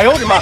哎呦我的妈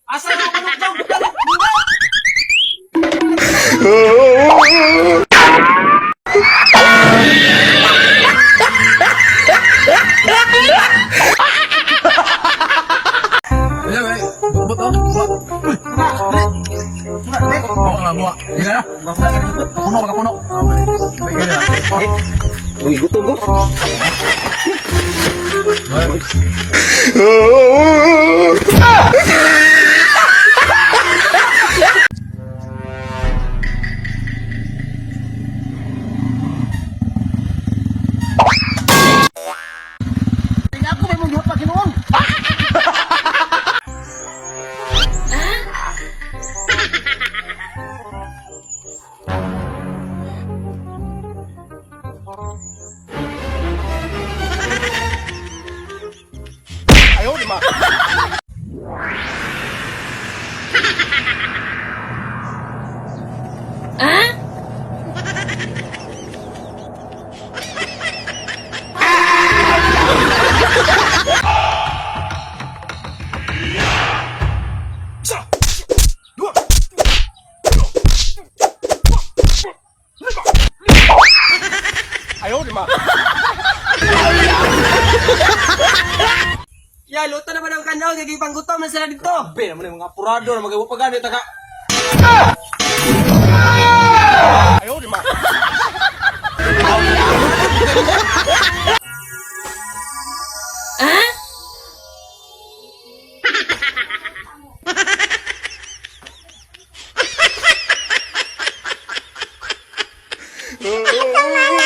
Asa na ako nung bukan? Iya, baik. Betul. Bawa lah, bawa. Iya ya. Puno, pakai puno. Baik ya. Uy gutom ko Tingnan ako may mong yuhat pa Ginoon.哎呦我的妈哎呦我的妈 Ya, luto naman ang kanaw, gagipang gutom na sila dito. Be, naman yung mga apurado na magawa pa ganit ka. 哎呦我的妈 Oh